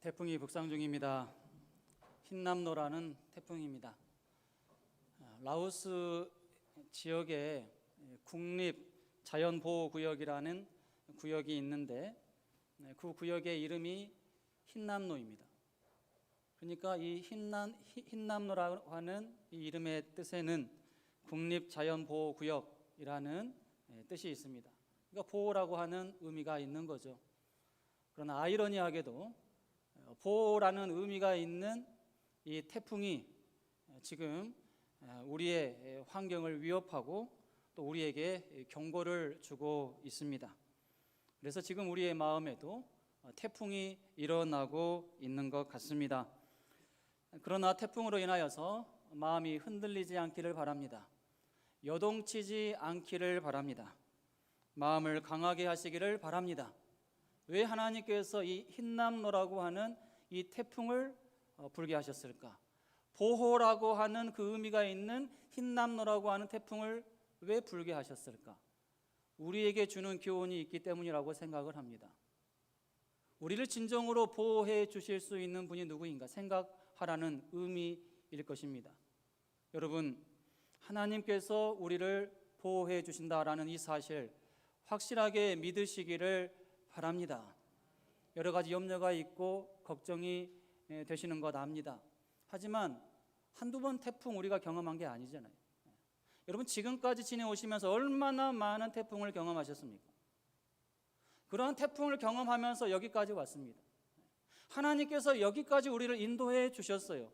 태풍이 북상 중입니다. 흰남노라는 태풍입니다. 라오스 지역에 국립자연보호구역이라는 구역이 있는데 그 구역의 이름이 흰남노입니다. 그러니까 이 흰남노라고 하는 이 이름의 뜻에는 국립자연보호구역이라는 뜻이 있습니다. 그러니까 보호라고 하는 의미가 있는 거죠. 그러나 아이러니하게도 보호라는 의미가 있는 이 태풍이 지금 우리의 환경을 위협하고 또 우리에게 경고를 주고 있습니다. 그래서 지금 우리의 마음에도 태풍이 일어나고 있는 것 같습니다. 그러나 태풍으로 인하여서 마음이 흔들리지 않기를 바랍니다. 요동치지 않기를 바랍니다. 마음을 강하게 하시기를 바랍니다. 왜 하나님께서 이 흰남노라고 하는 이 태풍을 불게 하셨을까? 보호라고 하는 그 의미가 있는 흰남노라고 하는 태풍을 왜 불게 하셨을까? 우리에게 주는 교훈이 있기 때문이라고 생각을 합니다. 우리를 진정으로 보호해 주실 수 있는 분이 누구인가 생각하라는 의미일 것입니다. 여러분, 하나님께서 우리를 보호해 주신다라는 이 사실 확실하게 믿으시기를 바랍니다. 여러 가지 염려가 있고 걱정이 되시는 것 압니다. 하지만 한두 번 태풍 우리가 경험한 게 아니잖아요. 여러분, 지금까지 지내오시면서 얼마나 많은 태풍을 경험하셨습니까? 그러한 태풍을 경험하면서 여기까지 왔습니다. 하나님께서 여기까지 우리를 인도해 주셨어요.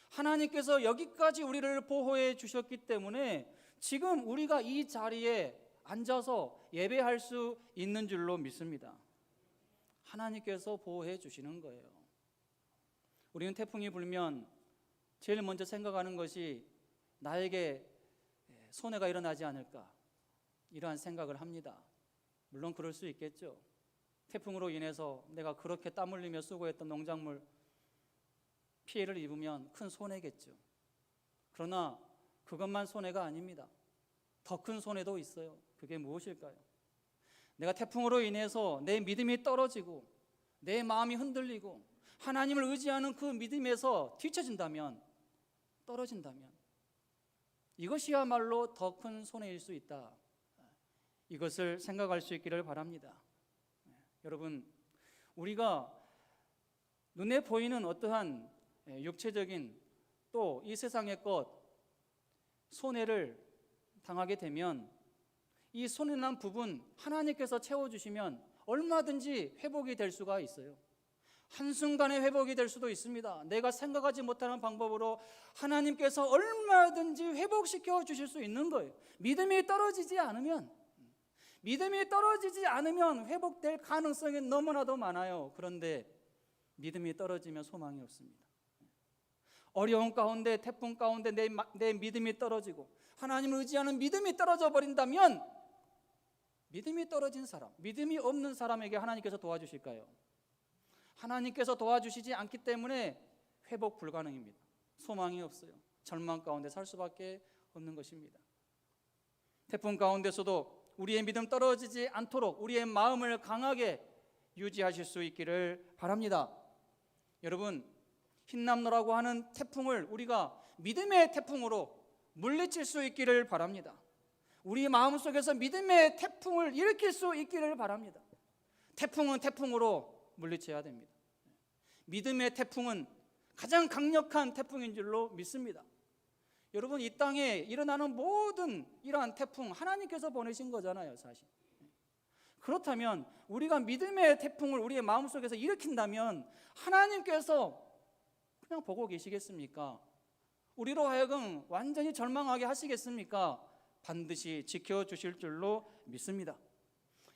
하나님께서 여기까지 우리를 보호해 주셨기 때문에 지금 우리가 이 자리에 앉아서 예배할 수 있는 줄로 믿습니다. 하나님께서 보호해 주시는 거예요. 우리는 태풍이 불면 제일 먼저 생각하는 것이 나에게 손해가 일어나지 않을까, 이러한 생각을 합니다. 물론 그럴 수 있겠죠. 태풍으로 인해서 내가 그렇게 땀 흘리며 수고했던 농작물 피해를 입으면 큰 손해겠죠. 그러나 그것만 손해가 아닙니다. 더 큰 손해도 있어요. 그게 무엇일까요? 내가 태풍으로 인해서 내 믿음이 떨어지고 내 마음이 흔들리고 하나님을 의지하는 그 믿음에서 뒤처진다면, 떨어진다면 이것이야말로 더 큰 손해일 수 있다. 이것을 생각할 수 있기를 바랍니다. 여러분, 우리가 눈에 보이는 어떠한 육체적인 또 이 세상의 것 손해를 당하게 되면 이 손해난 부분 하나님께서 채워주시면 얼마든지 회복이 될 수가 있어요. 한순간에 회복이 될 수도 있습니다. 내가 생각하지 못하는 방법으로 하나님께서 얼마든지 회복시켜 주실 수 있는 거예요. 믿음이 떨어지지 않으면 회복될 가능성이 너무나도 많아요. 그런데 믿음이 떨어지면 소망이 없습니다. 어려운 가운데, 태풍 가운데 내 믿음이 떨어지고 하나님을 의지하는 믿음이 떨어져 버린다면 믿음이 떨어진 사람, 믿음이 없는 사람에게 하나님께서 도와주실까요? 하나님께서 도와주시지 않기 때문에 회복 불가능입니다. 소망이 없어요. 절망 가운데 살 수밖에 없는 것입니다. 태풍 가운데서도 우리의 믿음 떨어지지 않도록 우리의 마음을 강하게 유지하실 수 있기를 바랍니다. 여러분, 흰남노라고 하는 태풍을 우리가 믿음의 태풍으로 물리칠 수 있기를 바랍니다. 우리 마음속에서 믿음의 태풍을 일으킬 수 있기를 바랍니다. 태풍은 태풍으로 물리쳐야 됩니다. 믿음의 태풍은 가장 강력한 태풍인 줄로 믿습니다. 여러분, 이 땅에 일어나는 모든 이러한 태풍 하나님께서 보내신 거잖아요, 사실. 그렇다면 우리가 믿음의 태풍을 우리의 마음속에서 일으킨다면 하나님께서 그냥 보고 계시겠습니까? 우리로 하여금 완전히 절망하게 하시겠습니까? 반드시 지켜주실 줄로 믿습니다.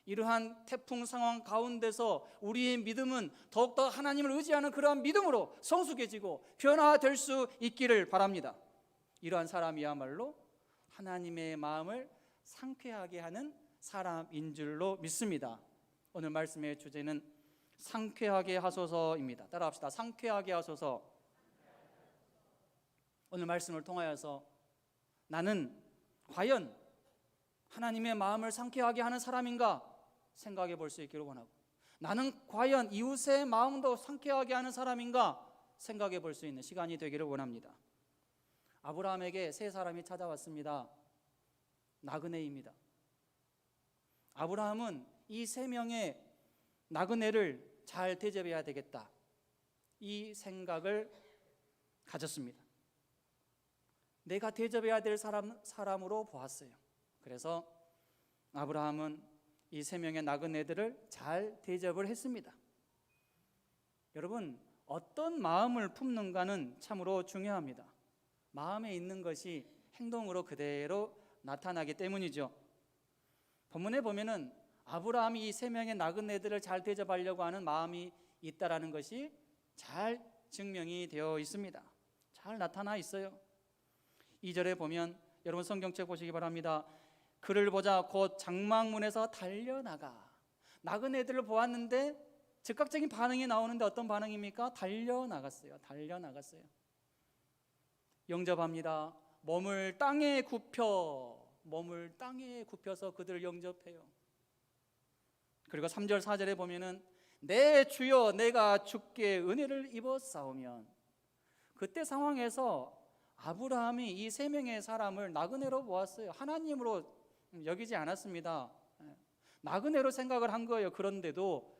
이러한 태풍 상황 가운데서 우리의 믿음은 더욱더 하나님을 의지하는 그러한 믿음으로 성숙해지고 변화될 수 있기를 바랍니다. 이러한 사람이야말로 하나님의 마음을 상쾌하게 하는 사람인 줄로 믿습니다. 오늘 말씀의 주제는 상쾌하게 하소서입니다. 따라합시다. 상쾌하게 하소서. 오늘 말씀을 통하여서 나는 과연 하나님의 마음을 상쾌하게 하는 사람인가 생각해 볼 수 있기를 원하고, 나는 과연 이웃의 마음도 상쾌하게 하는 사람인가 생각해 볼 수 있는 시간이 되기를 원합니다. 아브라함에게 세 사람이 찾아왔습니다. 나그네입니다. 아브라함은 이 세 명의 나그네를 잘 대접해야 되겠다, 이 생각을 가졌습니다. 내가 대접해야 될 사람으로 보았어요. 그래서 아브라함은 이 세 명의 나그네들을 잘 대접을 했습니다. 여러분, 어떤 마음을 품는가는 참으로 중요합니다. 마음에 있는 것이 행동으로 그대로 나타나기 때문이죠. 본문에 보면은 아브라함이 이 세 명의 나그네들을 잘 대접하려고 하는 마음이 있다라는 것이 잘 증명이 되어 있습니다. 잘 나타나 있어요. 2절에 보면, 여러분 성경책 보시기 바랍니다. 그를 보자 곧 장막문에서 달려나가. 나그네들을 보았는데 즉각적인 반응이 나오는데 어떤 반응입니까? 달려나갔어요. 달려나갔어요. 영접합니다. 몸을 땅에 굽혀서 그들을 영접해요. 그리고 3절 4절에 보면은 내 주여 내가 주께 은혜를 입었사오면, 그때 상황에서 아브라함이 이 세 명의 사람을 나그네로 보았어요. 하나님으로 여기지 않았습니다. 나그네로 생각을 한 거예요. 그런데도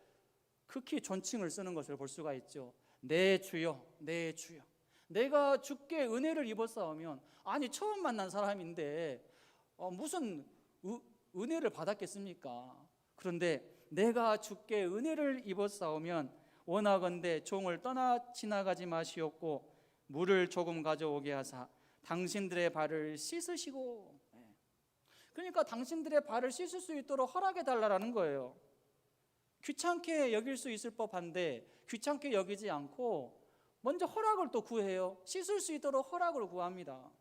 극히 존칭을 쓰는 것을 볼 수가 있죠. 내 주여, 내 주여, 내가 주께 은혜를 입었사오면, 아니 처음 만난 사람인데 무슨 은혜를 받았겠습니까? 그런데 내가 주께 은혜를 입었사오면 원하건대 종을 떠나 지나가지 마시옵고 물을 조금 가져오게 하사 당신들의 발을 씻으시고. 그러니까 당신들의 발을 씻을 수 있도록 허락해 달라는 거예요. 귀찮게 여길 수 있을 법한데 귀찮게 여기지 않고 먼저 허락을 또 구해요. 씻을 수 있도록 허락을 구합니다.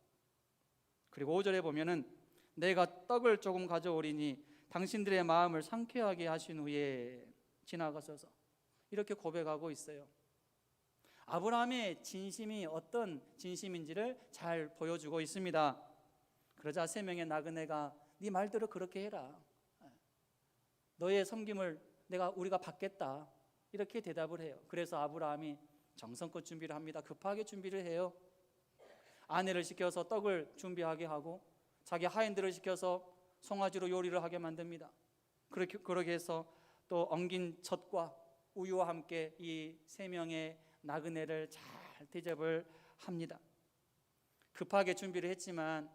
그리고 5절에 보면은 내가 떡을 조금 가져오리니 당신들의 마음을 상쾌하게 하신 후에 지나가소서, 이렇게 고백하고 있어요. 아브라함의 진심이 어떤 진심인지를 잘 보여주고 있습니다. 그러자 세 명의 나그네가 네 말대로 그렇게 해라, 너의 섬김을 우리가 받겠다, 이렇게 대답을 해요. 그래서 아브라함이 정성껏 준비를 합니다. 급하게 준비를 해요. 아내를 시켜서 떡을 준비하게 하고 자기 하인들을 시켜서 송아지로 요리를 하게 만듭니다. 그렇게 해서 또 엉긴 젖과 우유와 함께 이 세 명의 나그네를 잘 대접을 합니다. 급하게 준비를 했지만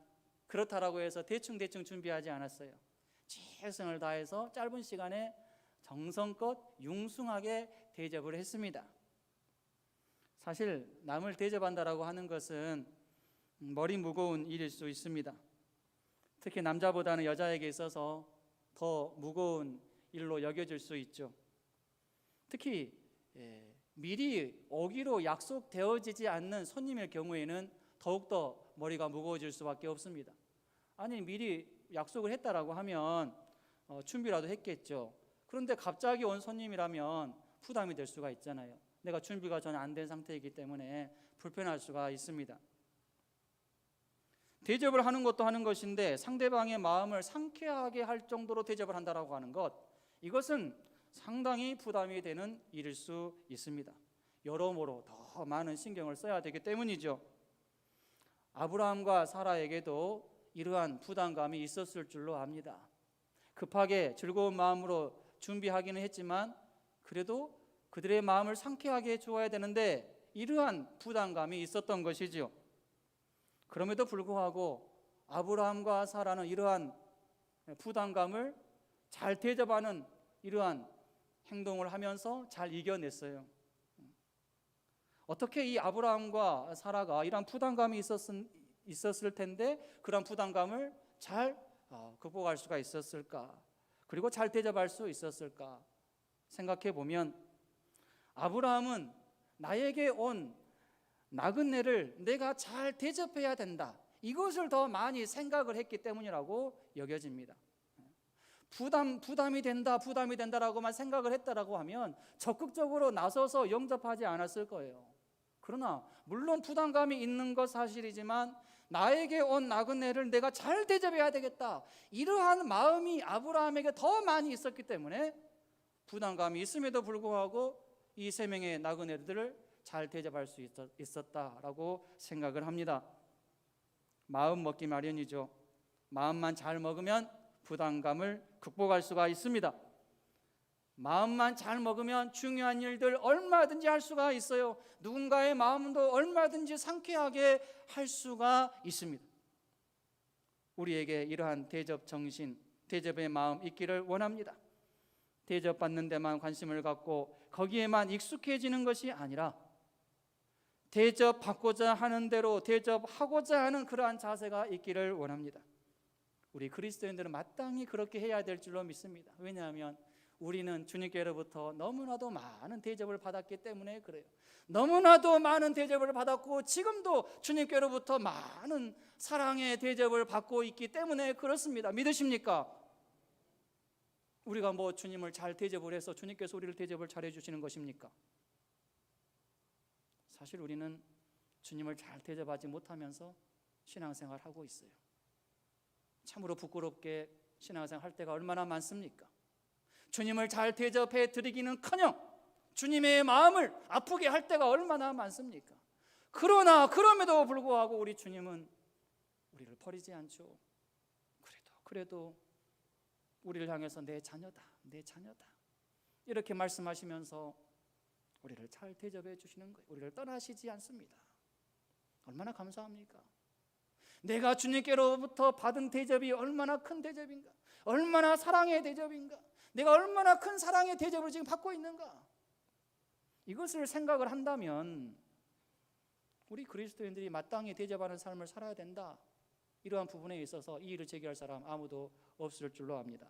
그렇다라고 해서 대충 준비하지 않았어요. 최선을 다해서 짧은 시간에 정성껏 융숭하게 대접을 했습니다. 사실 남을 대접한다라고 하는 것은 머리 무거운 일일 수 있습니다. 특히 남자보다는 여자에게 있어서 더 무거운 일로 여겨질 수 있죠. 특히 미리 오기로 약속되어지지 않는 손님일 경우에는 더욱더 머리가 무거워질 수밖에 없습니다. 아니 미리 약속을 했다라고 하면 준비라도 했겠죠. 그런데 갑자기 온 손님이라면 부담이 될 수가 있잖아요. 내가 준비가 전혀 안 된 상태이기 때문에 불편할 수가 있습니다. 대접을 하는 것도 하는 것인데 상대방의 마음을 상쾌하게 할 정도로 대접을 한다라고 하는 것, 이것은 상당히 부담이 되는 일일 수 있습니다. 여러모로 더 많은 신경을 써야 되기 때문이죠. 아브라함과 사라에게도 이러한 부담감이 있었을 줄로 압니다. 급하게 즐거운 마음으로 준비하기는 했지만 그래도 그들의 마음을 상쾌하게 해주어야 되는데 이러한 부담감이 있었던 것이죠. 그럼에도 불구하고 아브라함과 사라는 이러한 부담감을 잘 대접하는 이러한 행동을 하면서 잘 이겨냈어요. 어떻게 이 아브라함과 사라가 이러한 부담감이 있었을 텐데 그런 부담감을 잘 극복할 수가 있었을까? 그리고 잘 대접할 수 있었을까? 생각해 보면 아브라함은 나에게 온 나그네를 내가 잘 대접해야 된다, 이것을 더 많이 생각을 했기 때문이라고 여겨집니다. 부담이 된다라고만 생각을 했다라고 하면 적극적으로 나서서 영접하지 않았을 거예요. 그러나 물론 부담감이 있는 것 사실이지만 나에게 온 나그네를 내가 잘 대접해야 되겠다, 이러한 마음이 아브라함에게 더 많이 있었기 때문에 부담감이 있음에도 불구하고 이 3명의 나그네들을 잘 대접할 수 있었다라고 생각을 합니다. 마음 먹기 마련이죠. 마음만 잘 먹으면 부담감을 극복할 수가 있습니다. 마음만 잘 먹으면 중요한 일들 얼마든지 할 수가 있어요. 누군가의 마음도 얼마든지 상쾌하게 할 수가 있습니다. 우리에게 이러한 대접 정신, 대접의 마음 있기를 원합니다. 대접받는 데만 관심을 갖고 거기에만 익숙해지는 것이 아니라 대접받고자 하는 대로 대접하고자 하는 그러한 자세가 있기를 원합니다. 우리 그리스도인들은 마땅히 그렇게 해야 될 줄로 믿습니다. 왜냐하면 우리는 주님께로부터 너무나도 많은 대접을 받았기 때문에 그래요. 너무나도 많은 대접을 받았고 지금도 주님께로부터 많은 사랑의 대접을 받고 있기 때문에 그렇습니다. 믿으십니까? 우리가 주님을 잘 대접을 해서 주님께서 우리를 대접을 잘 해주시는 것입니까? 사실 우리는 주님을 잘 대접하지 못하면서 신앙생활을 하고 있어요. 참으로 부끄럽게 신앙생활 할 때가 얼마나 많습니까? 주님을 잘 대접해 드리기는커녕 주님의 마음을 아프게 할 때가 얼마나 많습니까? 그럼에도 불구하고 우리 주님은 우리를 버리지 않죠. 그래도 우리를 향해서 내 자녀다 이렇게 말씀하시면서 우리를 잘 대접해 주시는 거예요. 우리를 떠나시지 않습니다. 얼마나 감사합니까? 내가 주님께로부터 받은 대접이 얼마나 큰 대접인가, 얼마나 사랑의 대접인가, 내가 얼마나 큰 사랑의 대접을 지금 받고 있는가, 이것을 생각을 한다면 우리 그리스도인들이 마땅히 대접하는 삶을 살아야 된다, 이러한 부분에 있어서 이의를 제기할 사람 아무도 없을 줄로 압니다.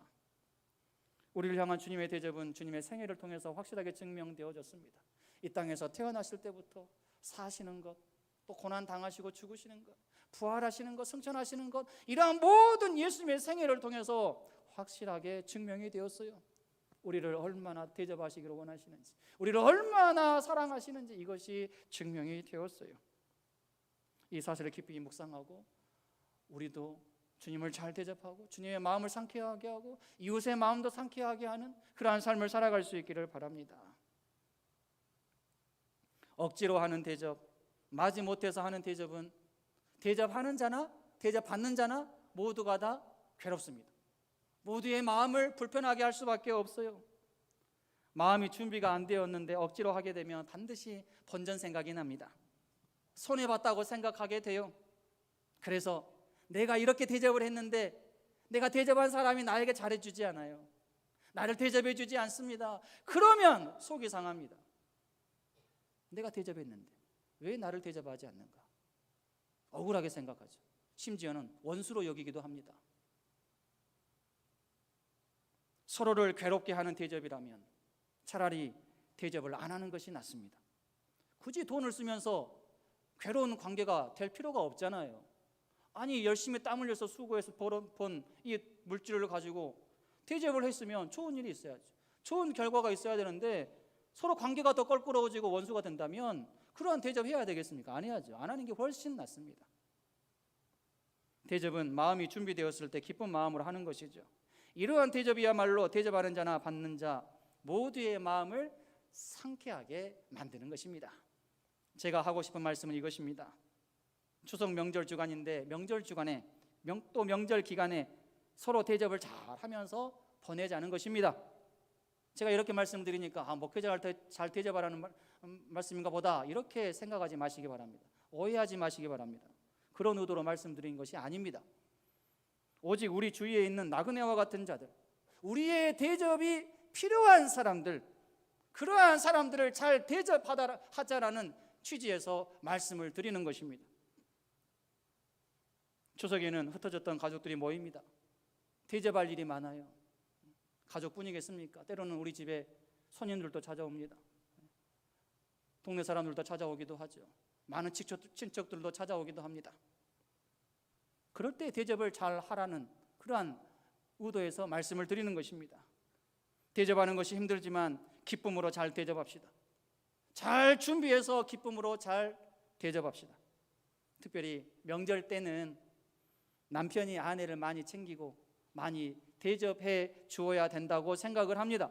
우리를 향한 주님의 대접은 주님의 생애를 통해서 확실하게 증명되어졌습니다. 이 땅에서 태어나실 때부터 사시는 것, 또 고난 당하시고 죽으시는 것, 부활하시는 것, 승천하시는 것, 이러한 모든 예수님의 생애를 통해서 확실하게 증명이 되었어요. 우리를 얼마나 대접하시기를 원하시는지, 우리를 얼마나 사랑하시는지 이것이 증명이 되었어요. 이 사실을 깊이 묵상하고 우리도 주님을 잘 대접하고 주님의 마음을 상쾌하게 하고 이웃의 마음도 상쾌하게 하는 그러한 삶을 살아갈 수 있기를 바랍니다. 억지로 하는 대접, 마지못해서 하는 대접은 대접하는 자나 대접받는 자나 모두가 다 괴롭습니다. 모두의 마음을 불편하게 할 수밖에 없어요. 마음이 준비가 안 되었는데 억지로 하게 되면 반드시 번전 생각이 납니다. 손해봤다고 생각하게 돼요. 그래서 내가 이렇게 대접을 했는데 내가 대접한 사람이 나에게 잘해주지 않아요. 나를 대접해주지 않습니다. 그러면 속이 상합니다. 내가 대접했는데 왜 나를 대접하지 않는가? 억울하게 생각하죠. 심지어는 원수로 여기기도 합니다. 서로를 괴롭게 하는 대접이라면 차라리 대접을 안 하는 것이 낫습니다. 굳이 돈을 쓰면서 괴로운 관계가 될 필요가 없잖아요. 아니, 열심히 땀 흘려서 수고해서 번 이 물질을 가지고 대접을 했으면 좋은 일이 있어야죠. 좋은 결과가 있어야 되는데 서로 관계가 더 껄끄러워지고 원수가 된다면 그러한 대접해야 되겠습니까? 안 해야죠. 안 하는 게 훨씬 낫습니다. 대접은 마음이 준비되었을 때 기쁜 마음으로 하는 것이죠. 이러한 대접이야말로 대접하는 자나 받는 자 모두의 마음을 상쾌하게 만드는 것입니다. 제가 하고 싶은 말씀은 이것입니다. 추석 명절 주간인데 명절 주간에 또 명절 기간에 서로 대접을 잘 하면서 보내자는 것입니다. 제가 이렇게 말씀드리니까 목회자를 잘 대접하라는 말씀인가 보다 이렇게 생각하지 마시기 바랍니다. 오해하지 마시기 바랍니다. 그런 의도로 말씀드린 것이 아닙니다. 오직 우리 주위에 있는 나그네와 같은 자들, 우리의 대접이 필요한 사람들, 그러한 사람들을 잘 대접하자라는 취지에서 말씀을 드리는 것입니다. 추석에는 흩어졌던 가족들이 모입니다. 대접할 일이 많아요. 가족뿐이겠습니까? 때로는 우리 집에 손님들도 찾아옵니다. 동네 사람들도 찾아오기도 하죠. 많은 친척들도 찾아오기도 합니다. 그럴 때 대접을 잘 하라는 그러한 의도에서 말씀을 드리는 것입니다. 대접하는 것이 힘들지만 기쁨으로 잘 대접합시다. 잘 준비해서 기쁨으로 잘 대접합시다. 특별히 명절 때는 남편이 아내를 많이 챙기고 많이 대접해 주어야 된다고 생각을 합니다.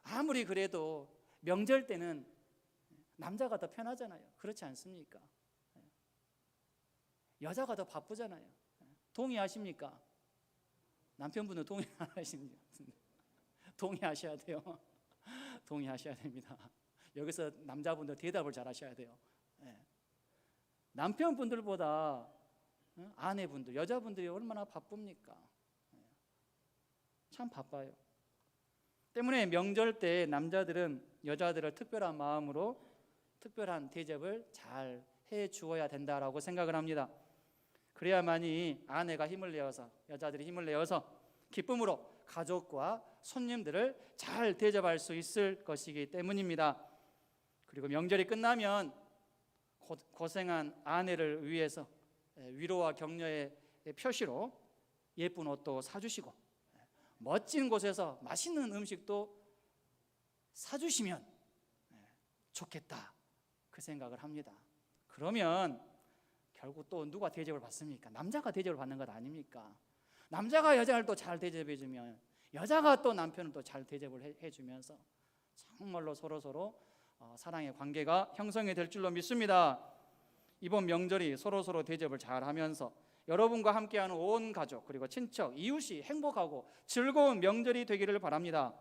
아무리 그래도 명절 때는 남자가 더 편하잖아요. 그렇지 않습니까? 여자가 더 바쁘잖아요. 동의하십니까? 남편분은 동의 안 하십니까? 동의하셔야 돼요. 동의하셔야 됩니다. 여기서 남자분들 대답을 잘 하셔야 돼요. 남편분들보다 아내분들, 여자분들이 얼마나 바쁩니까? 참 바빠요. 때문에 명절 때 남자들은 여자들을 특별한 마음으로 특별한 대접을 잘 해 주어야 된다라고 생각을 합니다. 그래야만이 아내가 힘을 내어서, 여자들이 힘을 내어서 기쁨으로 가족과 손님들을 잘 대접할 수 있을 것이기 때문입니다. 그리고 명절이 끝나면 고생한 아내를 위해서 위로와 격려의 표시로 예쁜 옷도 사주시고 멋진 곳에서 맛있는 음식도 사주시면 좋겠다, 그 생각을 합니다. 그러면 결국 또 누가 대접을 받습니까? 남자가 대접을 받는 것 아닙니까? 남자가 여자를 또 잘 대접해주면 여자가 또 남편을 또 잘 대접을 해주면서 정말로 서로 사랑의 관계가 형성이 될 줄로 믿습니다. 이번 명절이 서로 대접을 잘 하면서 여러분과 함께하는 온 가족 그리고 친척, 이웃이 행복하고 즐거운 명절이 되기를 바랍니다.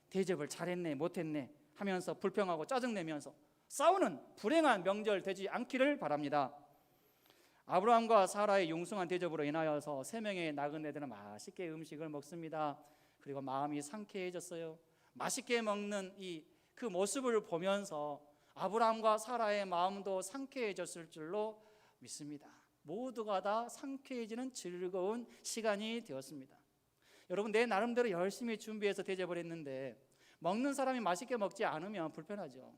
대접을 잘했네 못했네 하면서 불평하고 짜증내면서 싸우는 불행한 명절 되지 않기를 바랍니다. 아브라함과 사라의 융숭한 대접으로 인하여서 3명의 나그네들은 맛있게 음식을 먹습니다. 그리고 마음이 상쾌해졌어요. 맛있게 먹는 그 모습을 보면서 아브라함과 사라의 마음도 상쾌해졌을 줄로 믿습니다. 모두가 다 상쾌해지는 즐거운 시간이 되었습니다. 여러분, 내 나름대로 열심히 준비해서 대접을 했는데 먹는 사람이 맛있게 먹지 않으면 불편하죠.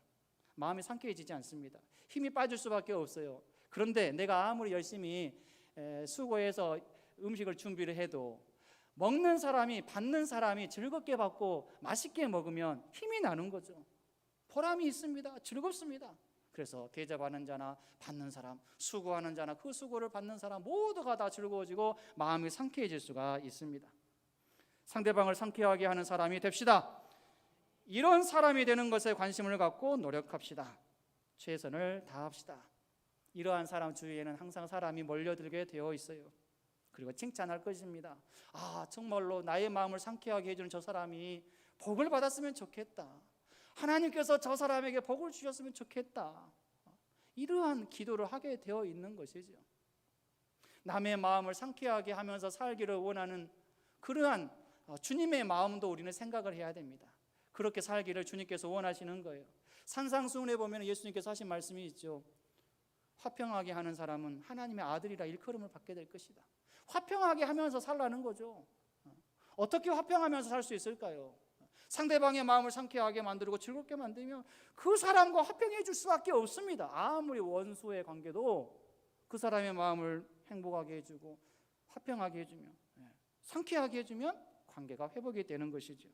마음이 상쾌해지지 않습니다. 힘이 빠질 수밖에 없어요. 그런데 내가 아무리 열심히 수고해서 음식을 준비를 해도 먹는 사람이, 받는 사람이 즐겁게 받고 맛있게 먹으면 힘이 나는 거죠. 보람이 있습니다. 즐겁습니다. 그래서 대접하는 자나 받는 사람, 수고하는 자나 그 수고를 받는 사람 모두가 다 즐거워지고 마음이 상쾌해질 수가 있습니다. 상대방을 상쾌하게 하는 사람이 됩시다. 이런 사람이 되는 것에 관심을 갖고 노력합시다. 최선을 다합시다. 이러한 사람 주위에는 항상 사람이 몰려들게 되어 있어요. 그리고 칭찬할 것입니다. 정말로 나의 마음을 상쾌하게 해주는 저 사람이 복을 받았으면 좋겠다. 하나님께서 저 사람에게 복을 주셨으면 좋겠다. 이러한 기도를 하게 되어 있는 것이죠. 남의 마음을 상쾌하게 하면서 살기를 원하는 그러한 주님의 마음도 우리는 생각을 해야 됩니다. 그렇게 살기를 주님께서 원하시는 거예요. 산상수훈에 보면 예수님께서 하신 말씀이 있죠. 화평하게 하는 사람은 하나님의 아들이라 일컬음을 받게 될 것이다. 화평하게 하면서 살라는 거죠. 어떻게 화평하면서 살 수 있을까요? 상대방의 마음을 상쾌하게 만들고 즐겁게 만들면 그 사람과 화평해 줄 수밖에 없습니다. 아무리 원수의 관계도 그 사람의 마음을 행복하게 해주고 화평하게 해주면, 상쾌하게 해주면 관계가 회복이 되는 것이죠.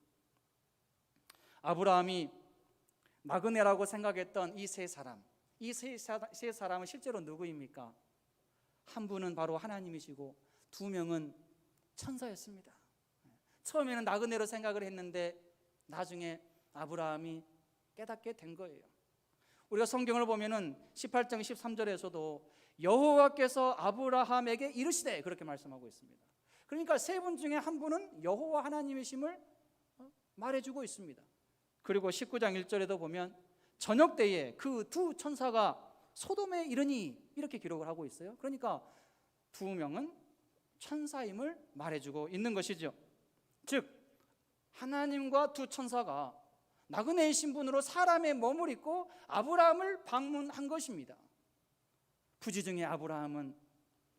아브라함이 나그네라고 생각했던 이 세 사람, 이 세 사람은 실제로 누구입니까? 한 분은 바로 하나님이시고 2명은 천사였습니다. 처음에는 나그네로 생각을 했는데 나중에 아브라함이 깨닫게 된 거예요. 우리가 성경을 보면은 18장 13절에서도 여호와께서 아브라함에게 이르시되 그렇게 말씀하고 있습니다. 그러니까 세 분 중에 한 분은 여호와 하나님이심을 말해주고 있습니다. 그리고 19장 1절에도 보면 저녁 때에 그 2 천사가 소돔에 이르니 이렇게 기록을 하고 있어요. 그러니까 2명은 천사임을 말해주고 있는 것이죠. 즉 하나님과 2 천사가 나그네의 신분으로 사람의 몸을 입고 아브라함을 방문한 것입니다. 부지중에 아브라함은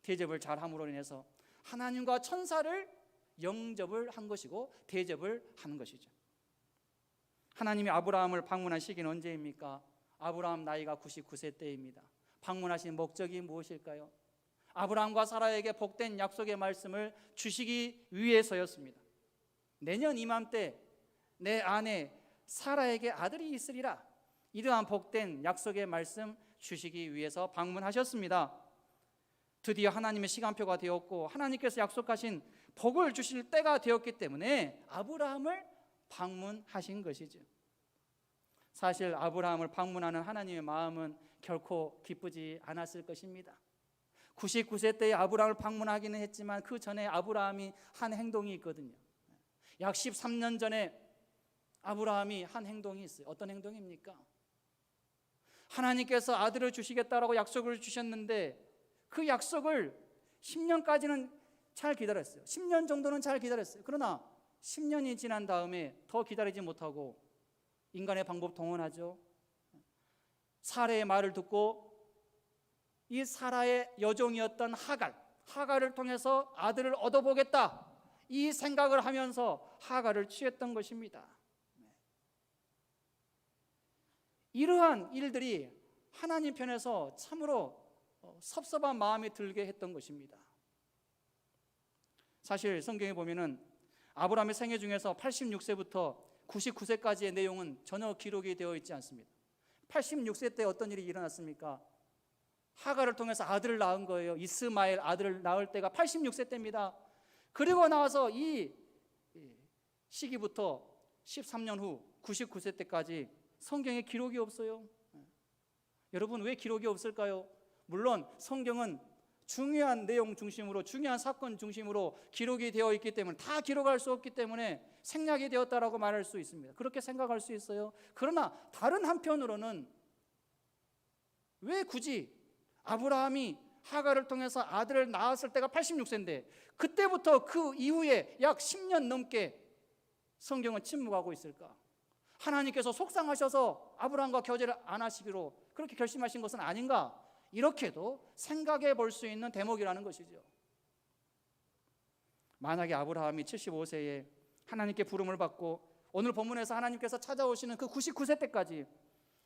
대접을 잘함으로 인해서 하나님과 천사를 영접을 한 것이고 대접을 하는 것이죠. 하나님이 아브라함을 방문한 시기는 언제입니까? 아브라함 나이가 99세 때입니다. 방문하신 목적이 무엇일까요? 아브라함과 사라에게 복된 약속의 말씀을 주시기 위해서였습니다. 내년 이맘때 내 아내 사라에게 아들이 있으리라, 이러한 복된 약속의 말씀 주시기 위해서 방문하셨습니다. 드디어 하나님의 시간표가 되었고 하나님께서 약속하신 복을 주실 때가 되었기 때문에 아브라함을 방문하신 것이죠. 사실 아브라함을 방문하는 하나님의 마음은 결코 기쁘지 않았을 것입니다. 99세 때에 아브라함을 방문하기는 했지만 그 전에 아브라함이 한 행동이 있거든요. 약 13년 전에 아브라함이 한 행동이 있어요. 어떤 행동입니까? 하나님께서 아들을 주시겠다라고 약속을 주셨는데 그 약속을 10년까지는 잘 기다렸어요. 10년 정도는 잘 기다렸어요. 그러나 10년이 지난 다음에 더 기다리지 못하고 인간의 방법 동원하죠. 사라의 말을 듣고 이 사라의 여종이었던 하갈을 통해서 아들을 얻어보겠다, 이 생각을 하면서 하갈을 취했던 것입니다. 이러한 일들이 하나님 편에서 참으로 섭섭한 마음이 들게 했던 것입니다. 사실 성경에 보면은 아브라함의 생애 중에서 86세부터 99세까지의 내용은 전혀 기록이 되어 있지 않습니다. 86세 때 어떤 일이 일어났습니까? 하갈을 통해서 아들을 낳은 거예요. 이스마엘 아들을 낳을 때가 86세 때입니다. 그리고 나와서 이 시기부터 13년 후 99세 때까지 성경에 기록이 없어요. 여러분, 왜 기록이 없을까요? 물론 성경은 중요한 내용 중심으로, 중요한 사건 중심으로 기록이 되어 있기 때문에, 다 기록할 수 없기 때문에 생략이 되었다라고 말할 수 있습니다. 그렇게 생각할 수 있어요. 그러나 다른 한편으로는 왜 굳이 아브라함이 하갈을 통해서 아들을 낳았을 때가 86세인데 그때부터 그 이후에 약 10년 넘게 성경은 침묵하고 있을까? 하나님께서 속상하셔서 아브라함과 교제를 안 하시기로 그렇게 결심하신 것은 아닌가? 이렇게도 생각해 볼 수 있는 대목이라는 것이죠. 만약에 아브라함이 75세에 하나님께 부름을 받고 오늘 본문에서 하나님께서 찾아오시는 그 99세 때까지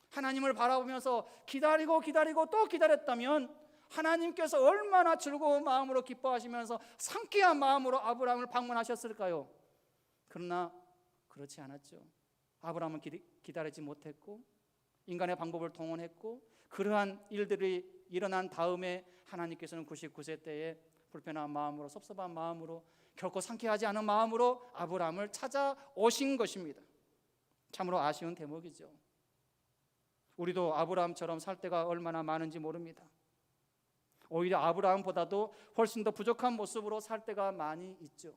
하나님을 바라보면서 기다리고 또 기다렸다면 하나님께서 얼마나 즐거운 마음으로 기뻐하시면서 상쾌한 마음으로 아브라함을 방문하셨을까요? 그러나 그렇지 않았죠. 아브라함은 기다리지 못했고 인간의 방법을 동원했고 그러한 일들이 일어난 다음에 하나님께서는 99세 때에 불편한 마음으로, 섭섭한 마음으로, 결코 상쾌하지 않은 마음으로 아브라함을 찾아오신 것입니다. 참으로 아쉬운 대목이죠. 우리도 아브라함처럼 살 때가 얼마나 많은지 모릅니다. 오히려 아브라함보다도 훨씬 더 부족한 모습으로 살 때가 많이 있죠.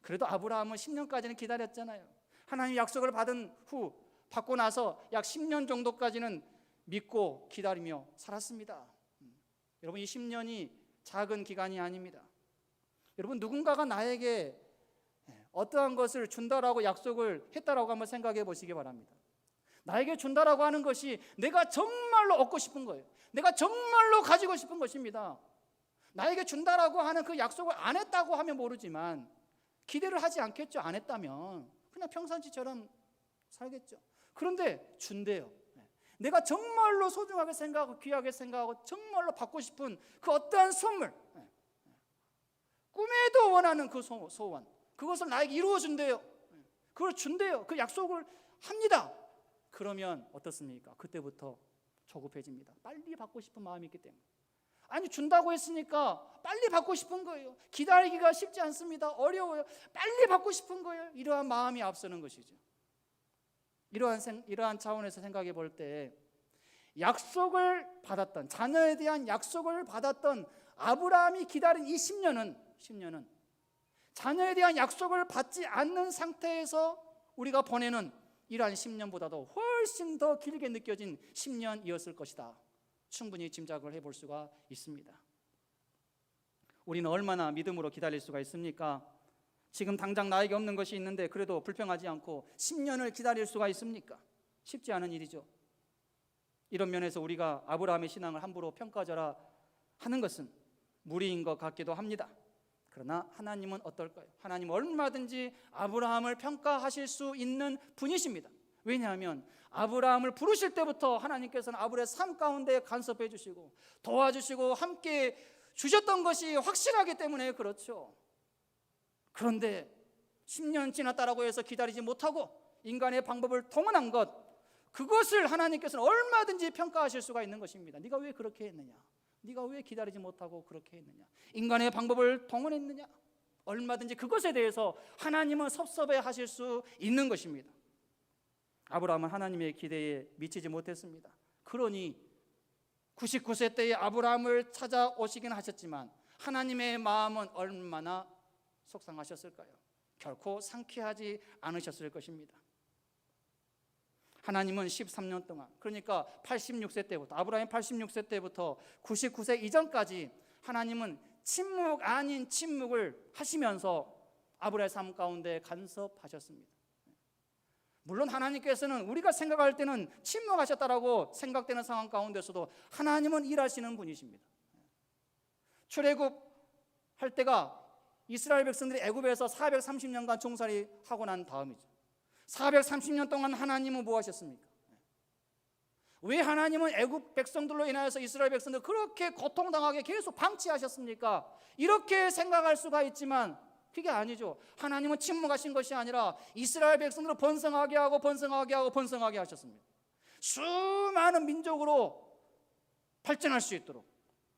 그래도 아브라함은 10년까지는 기다렸잖아요. 하나님 약속을 받고 나서 약 10년 정도까지는 믿고 기다리며 살았습니다. 여러분, 이 10년이 작은 기간이 아닙니다. 여러분, 누군가가 나에게 어떠한 것을 준다라고 약속을 했다라고 한번 생각해 보시기 바랍니다. 나에게 준다라고 하는 것이 내가 정말로 얻고 싶은 거예요. 내가 정말로 가지고 싶은 것입니다. 나에게 준다라고 하는 그 약속을 안 했다고 하면 모르지만 기대를 하지 않겠죠. 안 했다면 그냥 평상시처럼 살겠죠. 그런데 준대요. 내가 정말로 소중하게 생각하고 귀하게 생각하고 정말로 받고 싶은 그 어떠한 선물, 꿈에도 원하는 그 소원, 그것을 나에게 이루어 준대요. 그걸 준대요. 그 약속을 합니다. 그러면 어떻습니까? 그때부터 조급해집니다. 빨리 받고 싶은 마음이 있기 때문에. 아니, 준다고 했으니까 빨리 받고 싶은 거예요. 기다리기가 쉽지 않습니다. 어려워요. 빨리 받고 싶은 거예요. 이러한 마음이 앞서는 것이죠. 이러한 차원에서 생각해 볼 때 약속을 받았던, 자녀에 대한 약속을 받았던 아브라함이 기다린 이 10년은 자녀에 대한 약속을 받지 않는 상태에서 우리가 보내는 이러한 10년보다도 훨씬 더 길게 느껴진 10년이었을 것이다. 충분히 짐작을 해볼 수가 있습니다. 우리는 얼마나 믿음으로 기다릴 수가 있습니까? 지금 당장 나에게 없는 것이 있는데 그래도 불평하지 않고 10년을 기다릴 수가 있습니까? 쉽지 않은 일이죠. 이런 면에서 우리가 아브라함의 신앙을 함부로 평가하라 하는 것은 무리인 것 같기도 합니다. 그러나 하나님은 어떨까요? 하나님은 얼마든지 아브라함을 평가하실 수 있는 분이십니다. 왜냐하면 아브라함을 부르실 때부터 하나님께서는 아브라함의 삶 가운데 간섭해 주시고 도와주시고 함께 주셨던 것이 확실하기 때문에 그렇죠. 그런데 10년 지났다라고 해서 기다리지 못하고 인간의 방법을 동원한 것, 그것을 하나님께서는 얼마든지 평가하실 수가 있는 것입니다. 네가 왜 그렇게 했느냐? 네가 왜 기다리지 못하고 그렇게 했느냐? 인간의 방법을 동원했느냐? 얼마든지 그것에 대해서 하나님은 섭섭해 하실 수 있는 것입니다. 아브라함은 하나님의 기대에 미치지 못했습니다. 그러니 99세 때에 아브라함을 찾아오시긴 하셨지만 하나님의 마음은 얼마나 속상하셨을까요? 결코 상쾌하지 않으셨을 것입니다. 하나님은 13년 동안, 그러니까 86세 때부터, 아브라함이 86세 때부터 99세 이전까지 하나님은 침묵 아닌 침묵을 하시면서 아브라함의 삶 가운데 간섭하셨습니다. 물론 하나님께서는 우리가 생각할 때는 침묵하셨다라고 생각되는 상황 가운데서도 하나님은 일하시는 분이십니다. 출애굽할 때가 이스라엘 백성들이 애굽에서 430년간 종살이 하고 난 다음이죠. 430년 동안 하나님은 뭐 하셨습니까? 왜 하나님은 애굽 백성들로 인하여서 이스라엘 백성들 그렇게 고통당하게 계속 방치하셨습니까? 이렇게 생각할 수가 있지만 그게 아니죠. 하나님은 침묵하신 것이 아니라 이스라엘 백성들을 번성하게 하고 번성하게 하고 번성하게 하셨습니다. 수많은 민족으로 발전할 수 있도록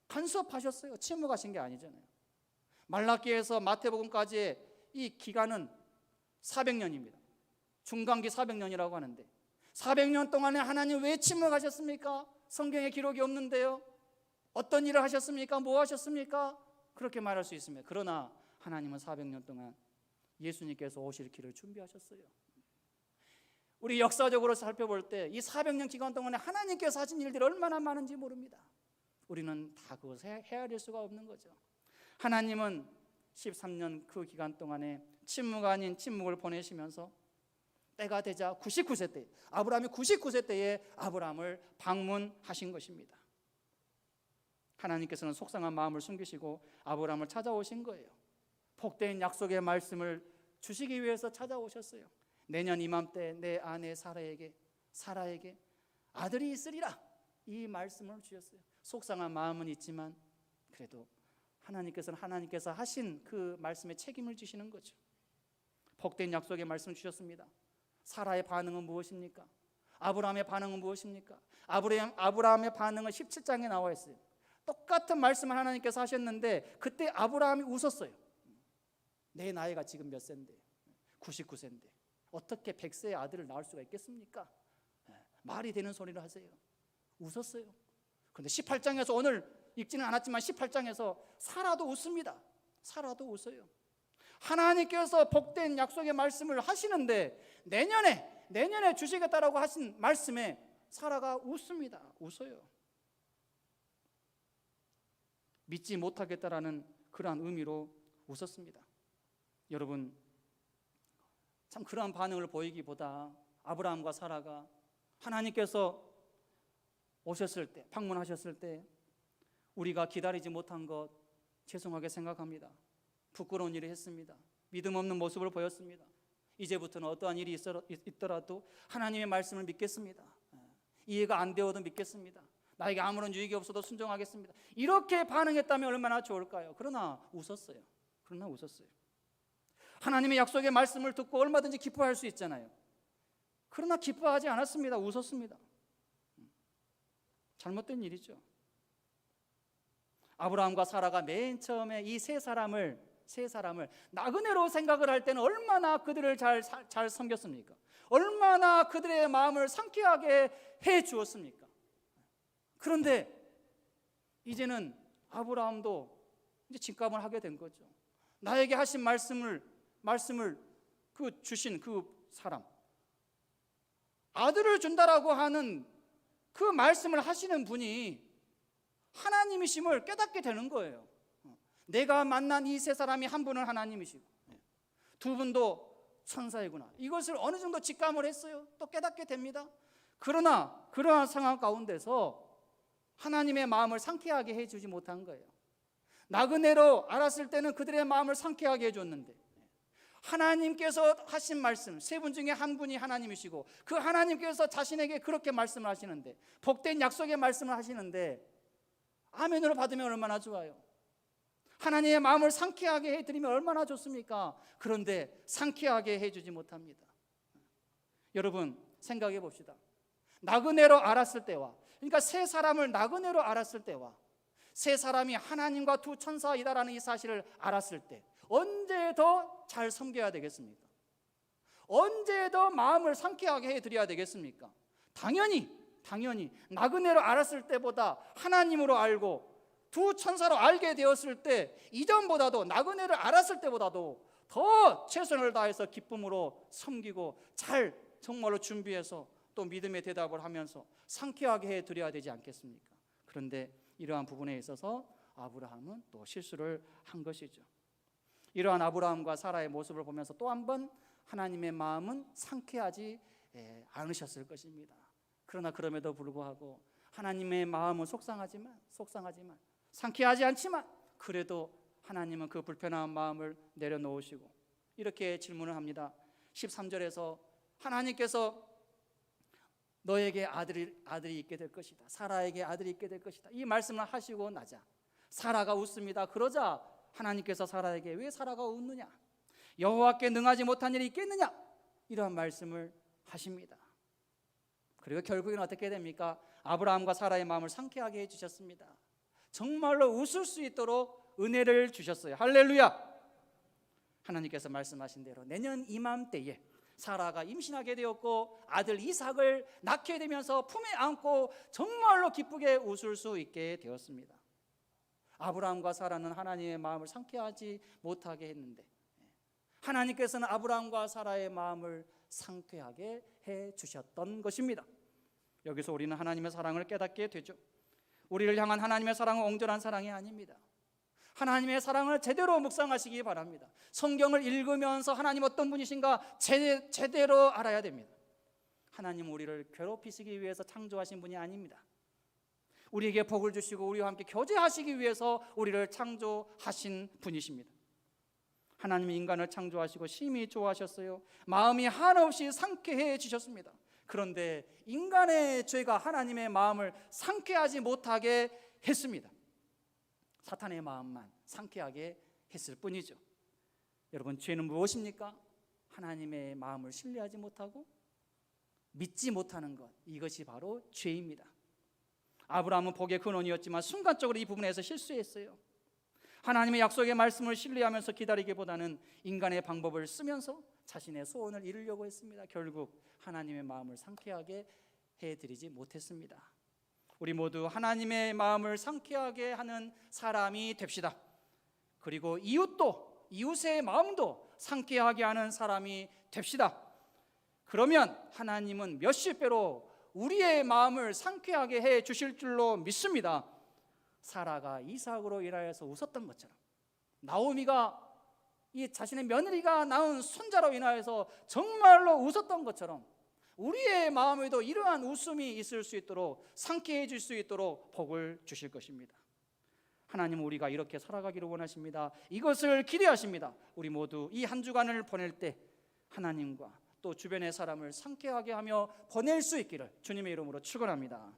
간섭하셨어요. 침묵하신 게 아니잖아요. 말라기에서 마태복음까지의 이 기간은 400년입니다. 중간기 400년이라고 하는데 400년 동안에 하나님 왜 침묵하셨습니까? 성경에 기록이 없는데요. 어떤 일을 하셨습니까? 뭐 하셨습니까? 그렇게 말할 수 있습니다. 그러나 하나님은 400년 동안 예수님께서 오실 길을 준비하셨어요. 우리 역사적으로 살펴볼 때 이 400년 기간 동안에 하나님께서 하신 일들이 얼마나 많은지 모릅니다. 우리는 다 그것을 헤아릴 수가 없는 거죠. 하나님은 13년 그 기간 동안에 침묵 아닌 침묵을 보내시면서 때가 되자 99세 때, 아브라함이 99세 때에 아브라함을 방문하신 것입니다. 하나님께서는 속상한 마음을 숨기시고 아브라함을 찾아오신 거예요. 복된 약속의 말씀을 주시기 위해서 찾아오셨어요. 내년 이맘때 내 아내 사라에게 아들이 있으리라, 이 말씀을 주셨어요. 속상한 마음은 있지만 그래도 하나님께서 하신 그 말씀에 책임을 지시는 거죠. 복된 약속의 말씀을 주셨습니다. 사라의 반응은 무엇입니까? 아브라함의 반응은 무엇입니까? 아브라함의 반응은 17장에 나와 있어요. 똑같은 말씀을 하나님께서 하셨는데 그때 아브라함이 웃었어요. 내 나이가 지금 몇 세인데? 99세인데 어떻게 100세의 아들을 낳을 수가 있겠습니까? 말이 되는 소리를 하세요. 웃었어요. 그런데 18장에서 오늘 읽지는 않았지만 18장에서 사라도 웃습니다. 사라도 웃어요. 하나님께서 복된 약속의 말씀을 하시는데 내년에 주시겠다라고 하신 말씀에 사라가 웃습니다. 웃어요. 믿지 못하겠다라는 그러한 의미로 웃었습니다. 여러분, 참 그러한 반응을 보이기보다 아브라함과 사라가 하나님께서 오셨을 때, 방문하셨을 때 우리가 기다리지 못한 것 죄송하게 생각합니다. 부끄러운 일을 했습니다. 믿음 없는 모습을 보였습니다. 이제부터는 어떠한 일이 있더라도 하나님의 말씀을 믿겠습니다. 이해가 안 되어도 믿겠습니다. 나에게 아무런 유익이 없어도 순종하겠습니다. 이렇게 반응했다면 얼마나 좋을까요? 그러나 웃었어요. 하나님의 약속의 말씀을 듣고 얼마든지 기뻐할 수 있잖아요. 그러나 기뻐하지 않았습니다. 웃었습니다. 잘못된 일이죠. 아브라함과 사라가 맨 처음에 이 세 사람을 나그네로 생각을 할 때는 얼마나 그들을 잘 섬겼습니까? 얼마나 그들의 마음을 상쾌하게 해 주었습니까? 그런데 이제는 아브라함도 이제 직감을 하게 된 거죠. 나에게 하신 말씀을 주신 그 사람, 아들을 준다라고 하는 그 말씀을 하시는 분이 하나님이심을 깨닫게 되는 거예요. 내가 만난 이 세 사람이 한 분은 하나님이시고 두 분도 천사이구나, 이것을 어느 정도 직감을 했어요. 또 깨닫게 됩니다. 그러나 그러한 상황 가운데서 하나님의 마음을 상쾌하게 해주지 못한 거예요. 나그네로 알았을 때는 그들의 마음을 상쾌하게 해줬는데 하나님께서 하신 말씀, 세 분 중에 한 분이 하나님이시고 그 하나님께서 자신에게 그렇게 말씀을 하시는데, 복된 약속의 말씀을 하시는데 아멘으로 받으면 얼마나 좋아요. 하나님의 마음을 상쾌하게 해드리면 얼마나 좋습니까? 그런데 상쾌하게 해주지 못합니다. 여러분, 생각해 봅시다. 나그네로 알았을 때와, 그러니까 세 사람을 나그네로 알았을 때와 세 사람이 하나님과 두 천사이다라는 이 사실을 알았을 때 언제 더 잘 섬겨야 되겠습니까? 언제 더 마음을 상쾌하게 해드려야 되겠습니까? 당연히 나그네로 알았을 때보다 하나님으로 알고 두 천사로 알게 되었을 때, 이전보다도 나그네를 알았을 때보다도 더 최선을 다해서 기쁨으로 섬기고 잘 정말로 준비해서 또 믿음의 대답을 하면서 상쾌하게 해드려야 되지 않겠습니까? 그런데 이러한 부분에 있어서 아브라함은 또 실수를 한 것이죠. 이러한 아브라함과 사라의 모습을 보면서 또 한 번 하나님의 마음은 상쾌하지 않으셨을 것입니다. 그러나 그럼에도 불구하고 하나님의 마음은 속상하지만 상쾌하지 않지만 그래도 하나님은 그 불편한 마음을 내려놓으시고 이렇게 질문을 합니다. 13절에서 하나님께서 너에게 아들이 있게 될 것이다, 사라에게 아들이 있게 될 것이다, 이 말씀을 하시고 나자 사라가 웃습니다. 그러자 하나님께서 사라에게 왜 사라가 웃느냐, 여호와께 능하지 못한 일이 있겠느냐, 이러한 말씀을 하십니다. 그리고 결국에는 어떻게 됩니까? 아브라함과 사라의 마음을 상쾌하게 해주셨습니다. 정말로 웃을 수 있도록 은혜를 주셨어요. 할렐루야. 하나님께서 말씀하신 대로 내년 이맘때에 사라가 임신하게 되었고 아들 이삭을 낳게 되면서 품에 안고 정말로 기쁘게 웃을 수 있게 되었습니다. 아브라함과 사라는 하나님의 마음을 상쾌하지 못하게 했는데 하나님께서는 아브라함과 사라의 마음을 상쾌하게 해주셨던 것입니다. 여기서 우리는 하나님의 사랑을 깨닫게 되죠. 우리를 향한 하나님의 사랑은 옹졸한 사랑이 아닙니다. 하나님의 사랑을 제대로 묵상하시기 바랍니다. 성경을 읽으면서 하나님 어떤 분이신가 제대로 알아야 됩니다. 하나님은 우리를 괴롭히시기 위해서 창조하신 분이 아닙니다. 우리에게 복을 주시고 우리와 함께 교제하시기 위해서 우리를 창조하신 분이십니다. 하나님이 인간을 창조하시고 심히 좋아하셨어요. 마음이 한없이 상쾌해 주셨습니다. 그런데 인간의 죄가 하나님의 마음을 상쾌하지 못하게 했습니다. 사탄의 마음만 상쾌하게 했을 뿐이죠. 여러분, 죄는 무엇입니까? 하나님의 마음을 신뢰하지 못하고 믿지 못하는 것, 이것이 바로 죄입니다. 아브라함은 복의 근원이었지만 순간적으로 이 부분에서 실수했어요. 하나님의 약속의 말씀을 신뢰하면서 기다리기보다는 인간의 방법을 쓰면서 자신의 소원을 이루려고 했습니다. 결국 하나님의 마음을 상쾌하게 해드리지 못했습니다. 우리 모두 하나님의 마음을 상쾌하게 하는 사람이 됩시다. 그리고 이웃의 마음도 상쾌하게 하는 사람이 됩시다. 그러면 하나님은 몇십 배로 우리의 마음을 상쾌하게 해 주실 줄로 믿습니다. 사라가 이삭으로 인하여서 웃었던 것처럼, 나오미가 이 자신의 며느리가 낳은 손자로 인하여서 정말로 웃었던 것처럼 우리의 마음에도 이러한 웃음이 있을 수 있도록, 상쾌해질 수 있도록 복을 주실 것입니다. 하나님은 우리가 이렇게 살아가기를 원하십니다. 이것을 기대하십니다. 우리 모두 이 한 주간을 보낼 때 하나님과 또 주변의 사람을 상쾌하게 하며 보낼 수 있기를 주님의 이름으로 축원합니다.